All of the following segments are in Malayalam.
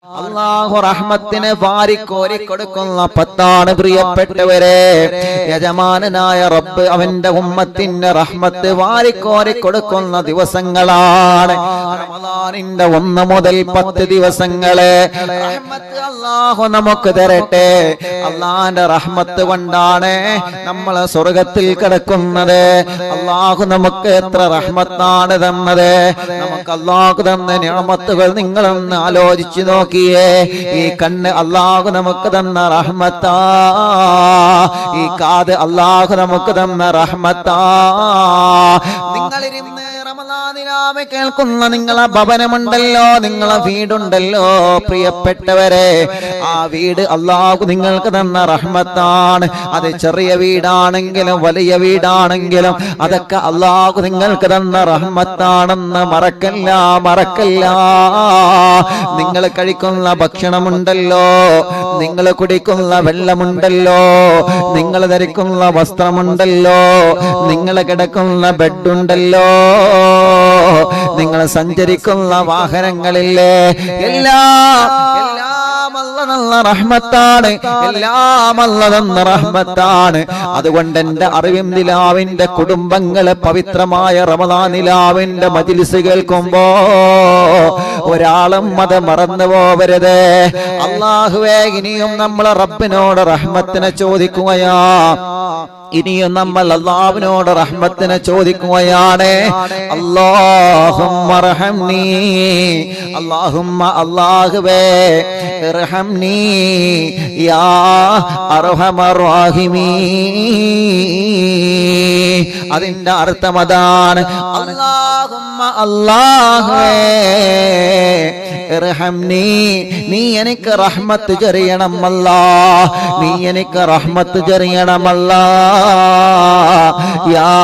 അല്ലാഹു റഹ്മത്തിനെ വാരിക്കോരി കൊടുക്കുന്ന പത്താണ് പ്രിയപ്പെട്ടവരെ. യജമാനനായ റബ്ബ് അവന്റെ ഉമ്മത്തിന് റഹ്മത്ത് വാരിക്കോരി കൊടുക്കുന്ന ദിവസങ്ങളാണ് റമദാനിന്റെ 1 മുതൽ 10 ദിവസങ്ങളെ. റഹ്മത്ത് അല്ലാഹു നമുക്ക് തരട്ടെ. അല്ലാഹുവിന്റെ റഹ്മത്ത് കൊണ്ടാണ് നമ്മൾ സ്വർഗ്ഗത്തിൽ കിടക്കുന്നത്. അല്ലാഹു നമുക്ക് എത്ര റഹ്മത്താണ് തന്നത്. നമുക്ക് അല്ലാഹു തന്ന നിഅമത്തുകൾ നിങ്ങളൊന്ന് ആലോചിച്ചു നോക്കിയേ. ഈ കണ്ണ് അല്ലാഹു നമുക്ക് തന്ന റഹ്മത്താ. ഈ കാത് അല്ലാഹു നമുക്ക് തന്ന റഹ്മത്താ. നിങ്ങളിരുന്ന് റമദാനിലാമെ കേൾക്കുന്ന നിങ്ങളെ ഭവനമുണ്ടല്ലോ, നിങ്ങളെ വീടുണ്ടല്ലോ പ്രിയപ്പെട്ടവരെ, ആ വീട് അല്ലാഹു നിങ്ങൾക്ക് തന്ന റഹ്മത്താണ്. അത് ചെറിയ വീടാണെങ്കിലും വലിയ വീടാണെങ്കിലും അതൊക്കെ അല്ലാഹു നിങ്ങൾക്ക് തന്ന റഹ്മത്താണെന്ന് മറക്കല്ല, മറക്കല്ല. നിങ്ങൾ കഴിക്കുന്ന ഭക്ഷണമുണ്ടല്ലോ, നിങ്ങൾ കുടിക്കുന്ന വെള്ളമുണ്ടല്ലോ, നിങ്ങൾ ധരിക്കുന്ന വസ്ത്രമുണ്ടല്ലോ, നിങ്ങൾ കിടക്കുന്ന ബെഡുണ്ടല്ലോ, നിങ്ങൾ സഞ്ചരിക്കുന്ന വാഹനങ്ങളില്ലേ, എല്ലാം നല്ല റഹ്മത്താണ്. എല്ലാം അല്ലാഹുവിന്റെ റഹ്മത്താണ്. അതുകൊണ്ട് എന്റെ അറിവിൻ നിലാവിന്റെ കുടുംബങ്ങളെ പവിത്രമായ റമദാൻ നിലാവിന്റെ മജ്‌ലിസ് കേൾക്കുമ്പോ ഒരാളും അത് മറന്നു പോവരുത്. അല്ലാഹുവേ, ഇനിയും നമ്മൾ റബ്ബിനോട് റഹ്മത്തിനെ ചോദിക്കുകയാ. ഇനിയും നമ്മൾ അല്ലാഹുവിനോട് റഹ്മത്തിനെ ചോദിക്കുകയാണ്. അല്ലാഹുമ്മ റഹംനി, അല്ലാഹുമ്മ അല്ലാഹുവേ ഇർഹംനി യാ അർഹമർ റഹീമീൻ. അതിന്റെ അർത്ഥം അതാണ്. അല്ലാഹുമ്മ അല്ലാഹുവേ ഇർഹംനി, നീ എനിക്ക് റഹ്മത്ത് ചൊരിയണം അല്ലാഹ്, നീ എനിക്ക് റഹ്മത്ത് ചൊരിയണം അല്ലാഹ് യാ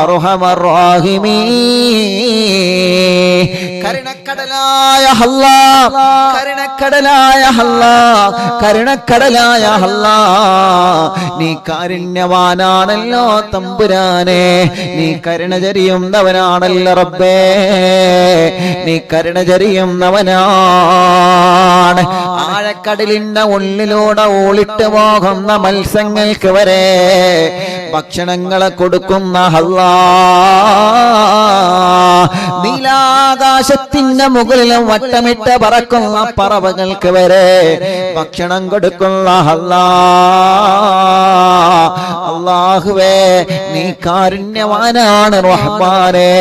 അർഹമർ റഹീമീൻ. കരുണക്കടലായ അല്ലാഹ്, കരുണക്കടലായ അല്ലാഹ്, കരുണക്കടലായ അല്ലാഹ്, നീ കാരുണ്യവാനാണല്ലോ തമ്പുരാനെ, നീ കരുണ ചൊരിയുന്നവനാണല്ലോ റബ്ബേ, നീ കരുണ ചൊരിയുന്നവനാണ്. ആഴക്കടലിന്റെ ഉള്ളിലൂടെ ഓളിട്ട് പോകുന്ന മത്സ്യങ്ങൾക്ക് വരെ ഭക്ഷണങ്ങളെ കൊടുക്കുന്ന അല്ലാഹ്, നീലാകാശത്തിന്റെ മുകളിലും വട്ടമിട്ട് പറക്കുന്ന പറവകൾക്ക് വരെ ഭക്ഷണം കൊടുക്കുന്ന അല്ലാഹ്. അല്ലാഹുവേ, നീ കാരുണ്യവാനാണ് റഹ്മാനേ.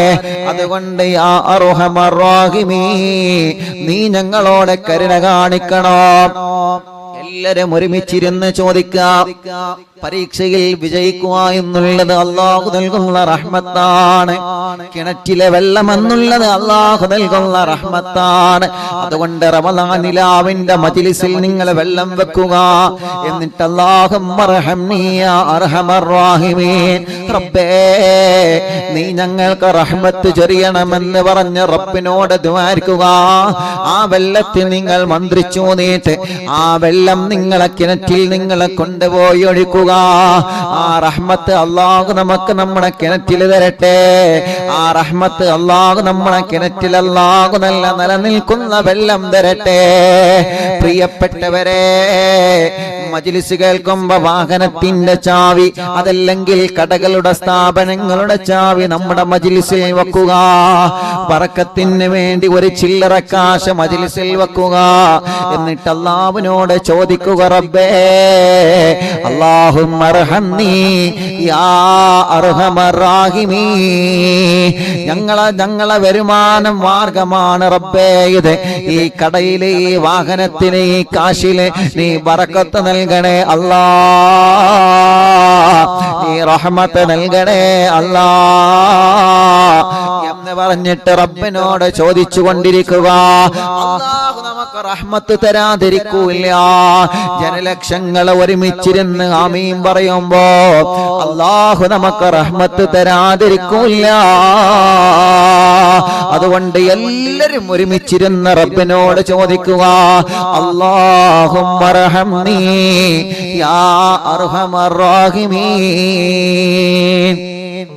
അതുകൊണ്ട് യാ അർഹമർ റഹീമീൻ, നീ ഞങ്ങളോട് കരുണ കാണിക്കണം. എല്ലാരും ഒരുമിച്ചിരുന്ന് ചോദിക്കാം. പരീക്ഷയിൽ വിജയിക്കുക എന്നുള്ളത് അല്ലാഹു നൽകുന്ന റഹ്മത്താണ്. കിണറ്റിലെ വെള്ളം എന്നുള്ളത് അല്ലാഹു നൽകുന്ന റഹ്മത്താണ്. അതുകൊണ്ട് റമദാൻ നിലാവിന്റെ മജ്‌ലിസിൽ നിങ്ങൾ വെള്ളം വെക്കുക. എന്നിട്ട് അല്ലാഹുമ്മ റഹംനി യാ അർഹമർ റഹീമീൻ, റബ്ബേ നീ ഞങ്ങൾക്ക് റഹ്മത്ത് ചൊരിയണമെന്ന് പറഞ്ഞ് റബ്ബിനോട് ദുആരിക്കുക. ആ വെള്ളത്തിൽ നിങ്ങൾ മന്ത്രിച്ചു നീട്ട് ആ വെള്ളം നിങ്ങളെ കിണറ്റിൽ നിങ്ങളെ കൊണ്ടുപോയി ഒഴിക്കുക. ആ റഹ്മത്ത് അല്ലാഹു നമുക്ക് നമ്മുടെ കിണറ്റിൽ തരട്ടെ. ആ റഹ്മത്ത് അല്ലാഹു നമ്മുടെ കിണറ്റിൽ അല്ലാഹു നല്ല നിലനിൽക്കുന്ന വെള്ളം തരട്ടെ. പ്രിയപ്പെട്ടവരെ, മജ്‌ലിസ് കേൾക്കുമ്പോ വാഹനത്തിന്റെ ചാവി, അതല്ലെങ്കിൽ കടകളുടെ സ്ഥാപനങ്ങളുടെ ചാവി നമ്മുടെ മജ്‌ലിസിൽ വെക്കുക. ബറക്കത്തിന് വേണ്ടി ഒരു ചില്ലറ കാശ് മജ്‌ലിസിൽ വെക്കുക. എന്നിട്ട് അല്ലാഹുവിനോട് ചോദിക്കുക, റബ്ബേ അല്ലാഹുമ്മ അർഹംനി യാ അർഹമർ റഹീമീൻ. ഞങ്ങളെ വരുമാനം മാർഗമാണ് റബ്ബേ ഇത്. ഈ കടയിലെ ഈ വാഹനത്തിന് ഈ കാശില് നീ ബറക്കത്ത് നൽകണേ അല്ലാഹ്, നീ റഹ്മത്ത് നൽകണേ അല്ലാഹ് എന്ന് പറഞ്ഞിട്ട് റബ്ബിനോട് ചോദിച്ചു കൊണ്ടിരിക്കുക. അല്ലാഹു നമുക്ക് റഹ്മത്ത് തരാതിരിക്കൂല. ജനലക്ഷങ്ങൾ ഒരുമിച്ചിരുന്ന് ആമീൻ പറയുമ്പോ അല്ലാഹു നമുക്ക് റഹ്മത്ത് തരാതിരിക്കൂല. അതുകൊണ്ട് എല്ലാരും ഒരുമിച്ചിരുന്ന് റബ്ബിനോട് ചോദിക്കുക, അല്ലാഹുമ്മ റഹംനി യാ അർഹമർ റഹീമീൻ.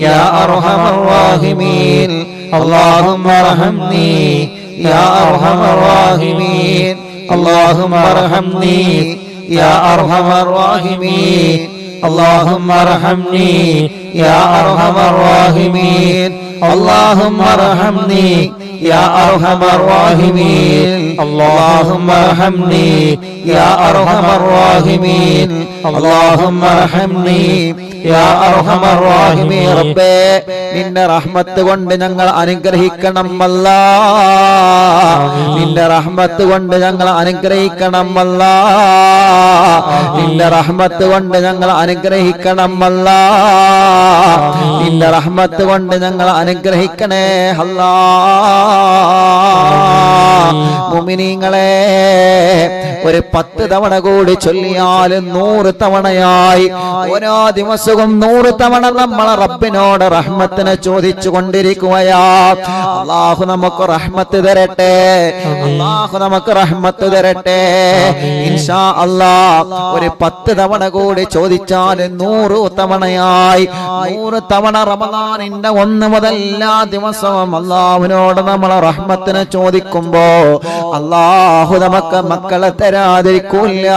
يا أرحم الراحمين اللهم ارحمني يا أرحم الراحمين اللهم ارحمني يا أرحم الراحمين اللهم ارحمني يا أرحم الراحمين اللهم ارحمني يا أرحم الراحمين اللهم ارحمني يا أرحم الراحمين اللهم ارحمني يا أرحم الراحمين റബ്ബേ നിന്റെ റഹ്മത്ത് കൊണ്ട് ഞങ്ങൾ അനുഗ്രഹിക്കണം അല്ലാഹ് നിന്റെ റഹ്മത്ത് കൊണ്ട് ഞങ്ങൾ അനുഗ്രഹിക്കണം അല്ലാഹ് നിന്റെ റഹ്മത്ത് കൊണ്ട് ഞങ്ങൾ അനുഗ്രഹിക്കണം അല്ലാഹ് നിന്റെ റഹ്മത്ത് കൊണ്ട് ഞങ്ങൾ അനുഗ്രഹിക്കണേ അല്ലാഹ് മുഅ്മിനീങ്ങളെ ഒരു 10 തവണ കൂടി ചൊല്ലിയാൽ 100 തവണയായി ഓരോ ദിവസവും 100 തവണ നമ്മൾ റബ്ബിനോട് റഹ്മത്തിനെ ചോദിച്ചു കൊണ്ടിരിക്കുകയാ അല്ലാഹു നമുക്ക് റഹ്മത്ത് തരട്ടെ അല്ലാഹു നമുക്ക് റഹ്മത്ത് തരട്ടെ ഇൻഷാ അല്ലാഹ് ഒരു 10 തവണ കൂടി ചോദിച്ചാൽ 100 തവണയായി 100 തവണ റമദാനിന്റെ 1 മുതൽ എല്ലാ ദിവസവും അല്ലാഹുവിനോട് നമ്മൾ റഹ്മത്തിനെ ചോദിക്കുമ്പോ അല്ലാഹു നമുക്ക് മക്കളെ തരാതിരിക്കില്ല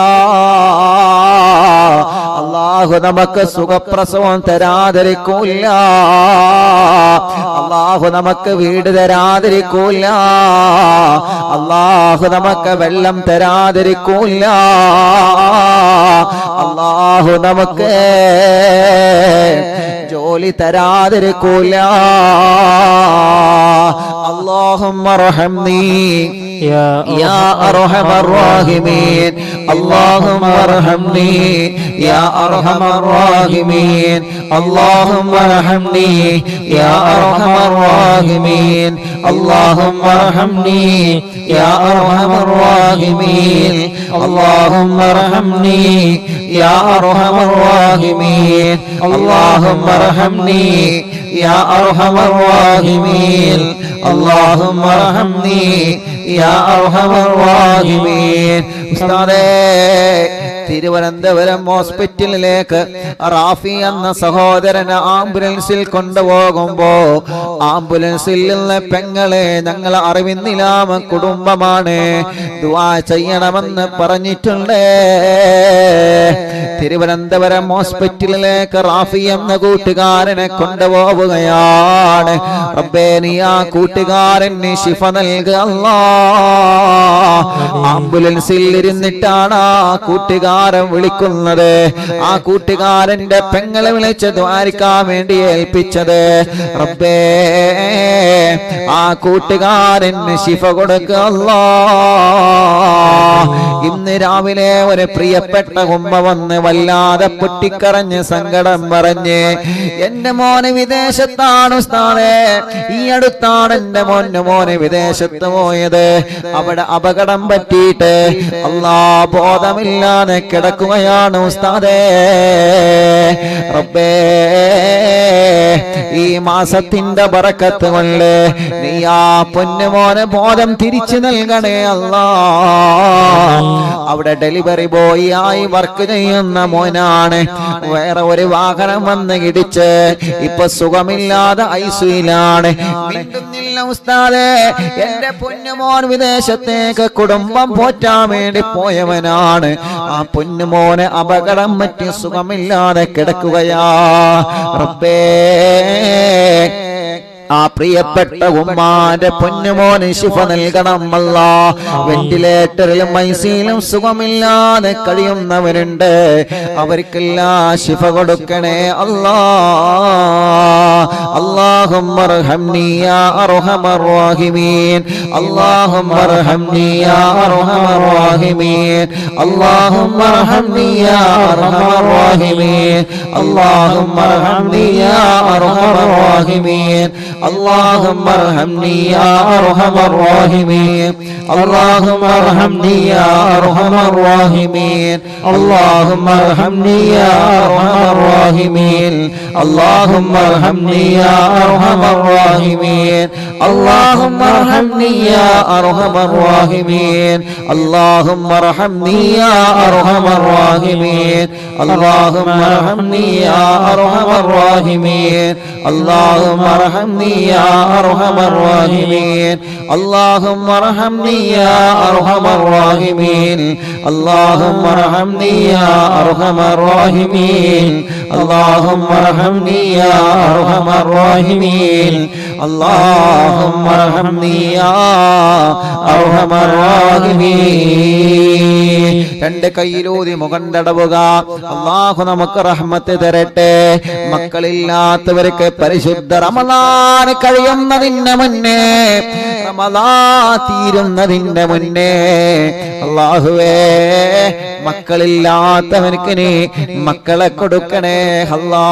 അല്ലാഹു നമുക്ക് സുഖപ്രസവം തരാതിരിക്കില്ല അല്ലാഹു നമുക്ക് വീട് തരാതിരിക്കില്ല അല്ലാഹു നമുക്ക് വെള്ളം തരാതിരിക്കില്ല അല്ലാഹു നമുക്ക് ജോലി തരാതിരിക്കില്ല اللهم ارحمني يا أرحم الراحمين اللهم ارحمني يا أرحم الراحمين اللهم ارحمني يا أرحم الراحمين اللهم ارحمني يا أرحم الراحمين اللهم ارحمني يا أرحم الراحمين اللهم ارحمني يا أرحم الراحمين اللهم ارحمني يا أرحم الراحمين ഉസ്താദേ തിരുവനന്തപുരം ഹോസ്പിറ്റലിലേക്ക് റാഫി എന്ന സഹോദരനെ ആംബുലൻസിൽ കൊണ്ടുപോകുമ്പോ ആംബുലൻസിൽ നിന്ന് പെങ്ങളെ ഞങ്ങൾ അറിവിന്നിലാമ കുടുംബമാണ് ദുആ ചെയ്യണമെന്ന് പറഞ്ഞിട്ടുണ്ട് തിരുവനന്തപുരം ഹോസ്പിറ്റലിലേക്ക് റാഫി എന്ന കൂട്ടുകാരനെ കൊണ്ടുപോവുകയാണ് റബ്ബേ നീ ആ കൂട്ടുകാരന് ശിഫ നൽകുക അല്ലാഹ് ആംബുലൻസിൽ ഇരുന്നിട്ടാണ് ആ കൂട്ടുകാരൻ വിളിക്കുന്നത് ആ കൂട്ടുകാരന്റെ പെങ്ങളെ വിളിച്ച് ദ്വാരിക്കാൻ വേണ്ടി ഏൽപ്പിച്ചത് റബ്ബേ ആ കൂട്ടുകാരന് ശിഫ കൊടുക്കുക അല്ലാഹ് ഇന്ന് രാവിലെ ഒരു പ്രിയപ്പെട്ട ഉമ്മ വന്ന് വല്ലാതെ പൊട്ടിക്കരഞ്ഞ് സങ്കടം പറഞ്ഞ് എന്റെ മോന് വിദേശത്താണ് ഉസ്താദേ ഈ അടുത്താണ് എന്റെ മോന് വിദേശത്ത് പോയത് അവിടെ അപകടം പറ്റിയിട്ട് അല്ലാഹ് ബോധമില്ലാതെ കിടക്കുകയാണ് ഉസ്താദേ റബ്ബേ ഈ മാസത്തിന്റെ ബറക്കത്ത് കൊണ്ട് നീ ആ പൊന്നുമോനെ ബോധം തിരിച്ചു നൽകണേ അല്ലാഹ് അവിടെ ഡെലിവറി ബോയ് ആയി വർക്ക് ചെയ്യുന്ന മോനാണ് വേറെ ഒരു വാഹനം വന്ന് ഇടിച്ച് ഇപ്പൊ സുഖമില്ലാതെ ഐസിയുലാണ് മിണ്ടുന്നില്ല ഉസ്താദേ എന്റെ പൊന്നുമോൻ വിദേശത്തേക്ക് കുടുംബം പോറ്റാൻ വേണ്ടി പോയവനാണ് ആ പൊന്നുമോനെ അപകടം പറ്റി സുഖമില്ലാതെ കിടക്കുകയാ റബ്ബേ ആ പ്രിയപ്പെട്ട ഉമ്മാന്റെ പൊന്നുമോന് ശിഫ നൽകണം അല്ലാഹ് വെന്റിലേറ്ററിലും ഐസിയിലും സുഖമില്ലാതെ കഴിയുന്നവരുണ്ട് അവർക്കെല്ലാം ശിഫ കൊടുക്കണേ അല്ലാഹ് اللهم ارحمني يا ارحم الراحمين اللهم ارحمني يا ارحم الراحمين اللهم ارحمني يا ارحم الراحمين اللهم ارحمني يا ارحم الراحمين اللهم ارحمني يا ارحم الراحمين اللهم ارحمني يا ارحم الراحمين اللهم ارحمني يا ارحم الراحمين اللهم ارحمني يا ارحم الراحمين اللهم ارحمني يا أرحم الراحمين اللهم ارحمني يا أرحم الراحمين اللهم ارحمني يا أرحم الراحمين اللهم ارحمني يا أرحم الراحمين اللهم ارحمني يا أرحم الراحمين اللهم ارحمني يا أرحم الراحمين اللهم ارحمني يا أرحم الراحمين اللهم ارحمني يا أرحم الراحمين രണ്ട് കൈയിലൂതി മുഖം തടവുക അല്ലാഹു നമുക്ക് റഹ്മത്ത് തരട്ടെ മക്കളില്ലാത്തവർക്ക് പരിശുദ്ധ റമളാൻ കഴിയുന്നതിന് മുന്നേ റമളാൻ തീരുന്നതിന് മുന്നേ അല്ലാഹുവേ മക്കളില്ലാത്തവർക്ക് നീ മക്കളെ കൊടുക്കണേ അല്ലാഹ്